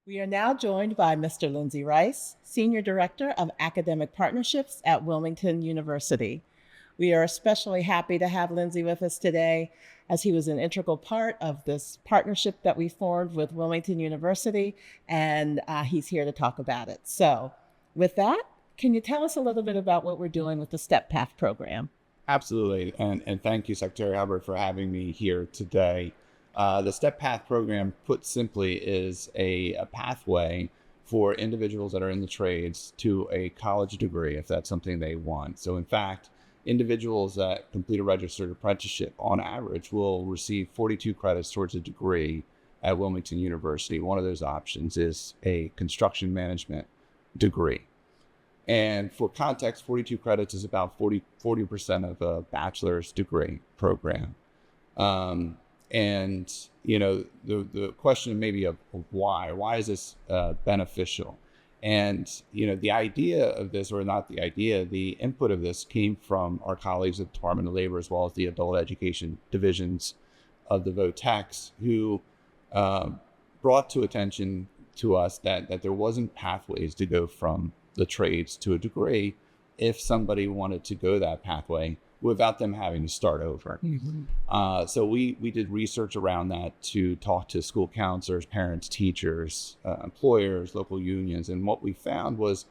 We are now joined by Mr. Lindsey Rice, Senior Director of Academic Partnerships at Wilmington University. We are especially happy to have Lindsey with us today as he was an integral part of this partnership that we formed with Wilmington University, and he's here to talk about it. So, with that, can you tell us a little bit about what we're doing with the Step Path program? Absolutely. And thank you, Secretary Hubbard, for having me here today. The STEP Path program, put simply, is a pathway for individuals that are in the trades to a college degree, if that's something they want. So, in fact, individuals that complete a registered apprenticeship, on average, will receive 42 credits towards a degree at Wilmington University. One of those options is a construction management degree. And for context, 42 credits is about 40% of a bachelor's degree program. And, the question maybe of why is this beneficial? And, the idea of this, or not the idea, the input of this came from our colleagues at the Department of Labor, as well as the adult education divisions of the VOTEX, who brought to attention to us that there wasn't pathways to go from the trades to a degree if somebody wanted to go that pathway without them having to start over. So we did research around that to talk to school counselors, parents, teachers, employers, local unions. And what we found was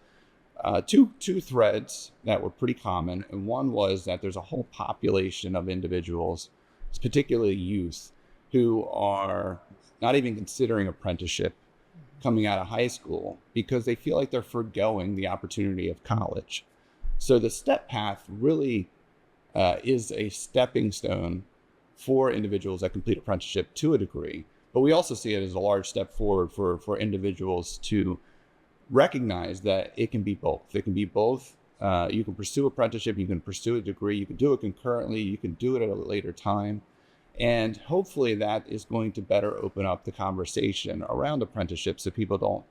two threads that were pretty common. And one was that there's a whole population of individuals, particularly youth, who are not even considering apprenticeship coming out of high school because they feel like they're forgoing the opportunity of college. So the STEP path really is a stepping stone for individuals that complete apprenticeship to a degree. But we also see it as a large step forward for individuals to recognize that it can be both. It can be both. You can pursue apprenticeship, you can pursue a degree, you can do it concurrently, you can do it at a later time. And hopefully that is going to better open up the conversation around apprenticeships so people don't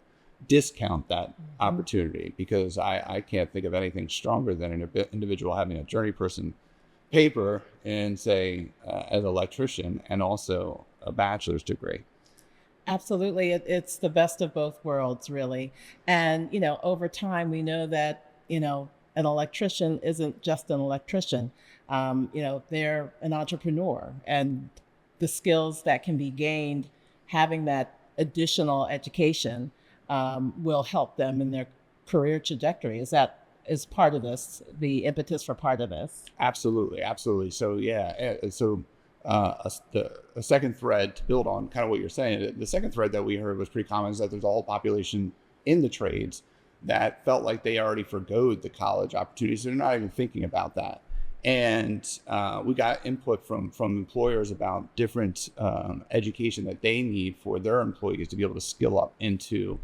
discount that opportunity, because I can't think of anything stronger than an individual having a journeyperson paper and say as an electrician and also a bachelor's degree. Absolutely. It's the best of both worlds, really. And, over time, we know that, an electrician isn't just an electrician. They're an entrepreneur, and the skills that can be gained having that additional education will help them in their career trajectory. Is part of this, the impetus for part of this? Absolutely. So a second thread to build on kind of what you're saying. The second thread that we heard was pretty common, is that there's a whole population in the trades that felt like they already forgoed the college opportunities. So they're not even thinking about that. And we got input from employers about different education that they need for their employees to be able to skill up into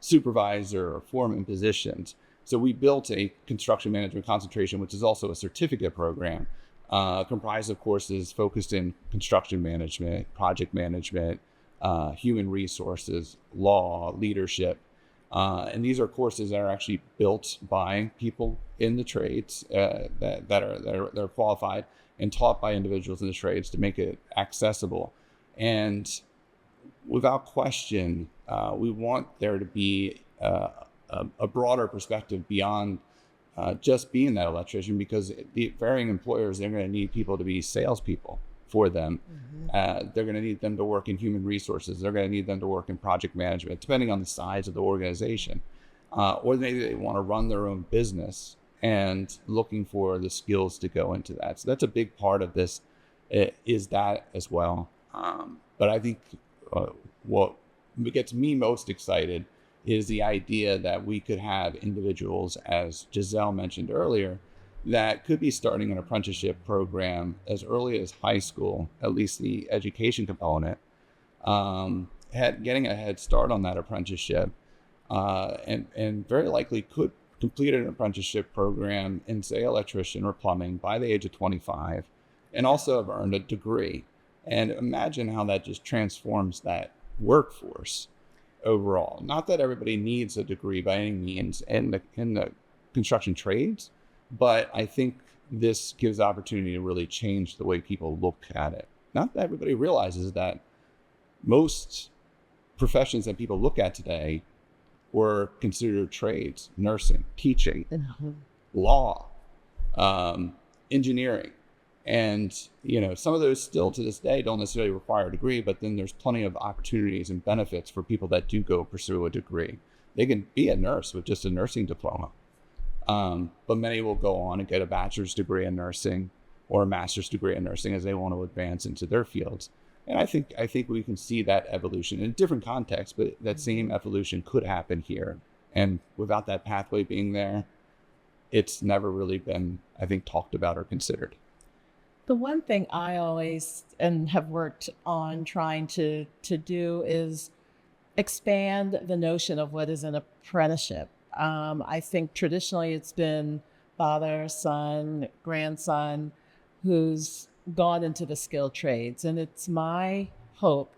supervisor or foreman positions. So we built a construction management concentration, which is also a certificate program, comprised of courses focused in construction management, project management, human resources, law, leadership. And these are courses that are actually built by people in the trades that are qualified and taught by individuals in the trades to make it accessible. And without question, we want there to be a broader perspective beyond just being that electrician, because the varying employers, they're going to need people to be salespeople for them. They're going to need them to work in human resources. They're going to need them to work in project management, depending on the size of the organization. Or maybe they want to run their own business and looking for the skills to go into that. So that's a big part of this, is that as well. But I think what gets me most excited is the idea that we could have individuals, as Giselle mentioned earlier, that could be starting an apprenticeship program as early as high school, at least the education component, getting a head start on that apprenticeship, and very likely could complete an apprenticeship program in, say, electrician or plumbing by the age of 25, and also have earned a degree. And imagine how that just transforms that workforce overall. Not that everybody needs a degree by any means in the construction trades, but I think this gives opportunity to really change the way people look at it. Not that everybody realizes that most professions that people look at today were considered trades: nursing, teaching, law, engineering. And, some of those still to this day don't necessarily require a degree, but then there's plenty of opportunities and benefits for people that do go pursue a degree. They can be a nurse with just a nursing diploma. But many will go on and get a bachelor's degree in nursing or a master's degree in nursing as they want to advance into their fields. And I think we can see that evolution in a different context, but that same evolution could happen here. And without that pathway being there, it's never really been, I think, talked about or considered. The one thing I always and have worked on trying to do is expand the notion of what is an apprenticeship. I think traditionally it's been father, son, grandson who's gone into the skilled trades. And it's my hope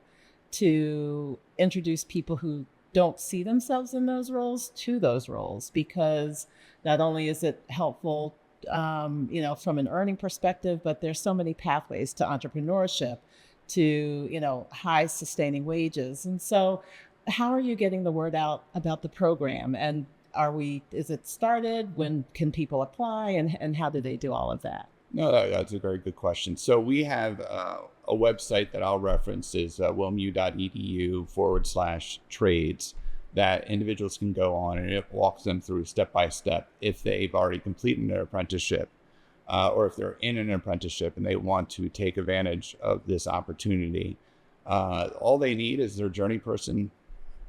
to introduce people who don't see themselves in those roles to those roles, because not only is it helpful from an earning perspective, but there's so many pathways to entrepreneurship, to, high sustaining wages. And so how are you getting the word out about the program? And is it started? When can people apply? And how do they do all of that? No, that's a very good question. So we have a website that I'll reference is wilmu.edu/trades that individuals can go on, and it walks them through step by step if they've already completed their apprenticeship or if they're in an apprenticeship and they want to take advantage of this opportunity. All they need is their journey person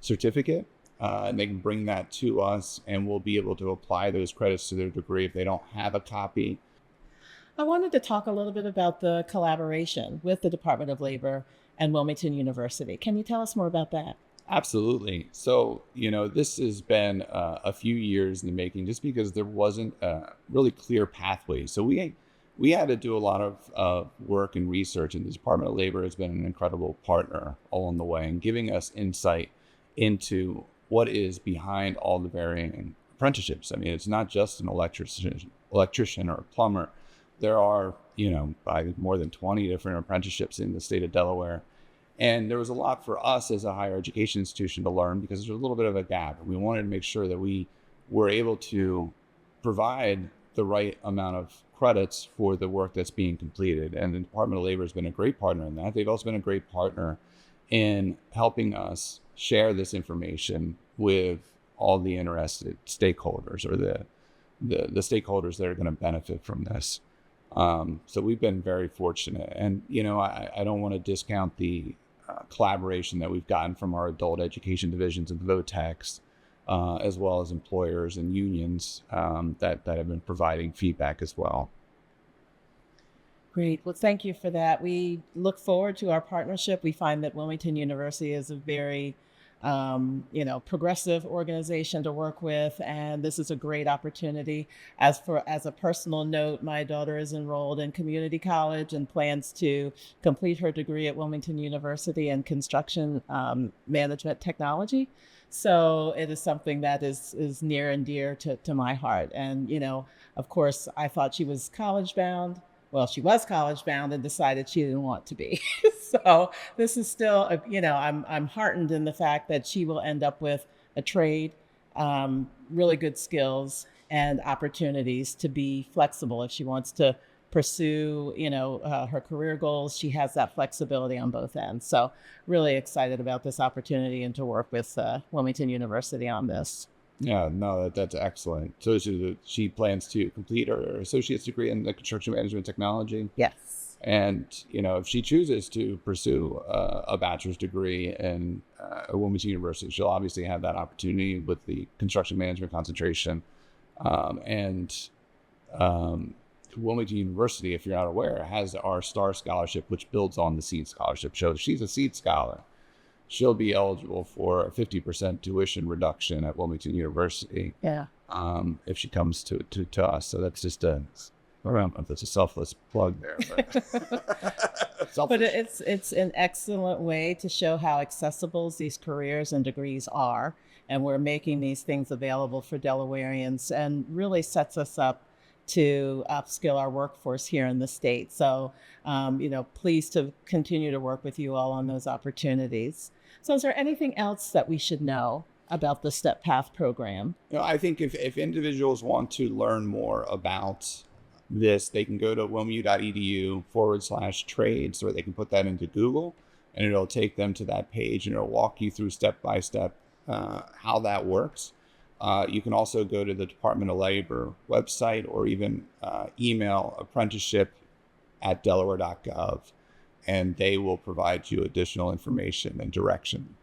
certificate, and they can bring that to us, and we'll be able to apply those credits to their degree if they don't have a copy. I wanted to talk a little bit about the collaboration with the Department of Labor and Wilmington University. Can you tell us more about that? Absolutely. So, this has been a few years in the making, just because there wasn't a really clear pathway. So we had to do a lot of work and research, and the Department of Labor has been an incredible partner along the way and giving us insight into what is behind all the varying apprenticeships. I mean, it's not just an electrician or a plumber. There are, more than 20 different apprenticeships in the state of Delaware. And there was a lot for us as a higher education institution to learn, because there's a little bit of a gap. And we wanted to make sure that we were able to provide the right amount of credits for the work that's being completed. And the Department of Labor has been a great partner in that. They've also been a great partner in helping us share this information with all the interested stakeholders, or the stakeholders that are going to benefit from this. So we've been very fortunate. And, I don't want to discount the collaboration that we've gotten from our adult education divisions of VOTEX, as well as employers and unions that have been providing feedback as well. Great. Well, thank you for that. We look forward to our partnership. We find that Wilmington University is a very progressive organization to work with, and this is a great opportunity. As a personal note, my daughter is enrolled in community college and plans to complete her degree at Wilmington University in construction management technology. So it is something that is near and dear to my heart. And, of course, I thought she was college bound. Well, she was college bound and decided she didn't want to be. So this is still, I'm heartened in the fact that she will end up with a trade, really good skills and opportunities to be flexible. If she wants to pursue, her career goals, she has that flexibility on both ends. So really excited about this opportunity and to work with Wilmington University on this. Yeah, no, that's excellent. So she plans to complete her associate's degree in the construction management technology. Yes. And, if she chooses to pursue a bachelor's degree in Wilmington University, she'll obviously have that opportunity with the construction management concentration. Wilmington University, if you're not aware, has our STAR scholarship, which builds on the SEED scholarship. So if she's a SEED scholar, she'll be eligible for a 50% tuition reduction at Wilmington University. Yeah. If she comes to us. So that's just that's a selfless plug there. But it's an excellent way to show how accessible these careers and degrees are. And we're making these things available for Delawareans, and really sets us up to upskill our workforce here in the state. So, pleased to continue to work with you all on those opportunities. So is there anything else that we should know about the Step Path program? I think if individuals want to learn more about this, they can go to wilmu.edu/trades, or they can put that into Google, and it'll take them to that page, and it'll walk you through step by step how that works. You can also go to the Department of Labor website, or even email apprenticeship@delaware.gov, and they will provide you additional information and direction.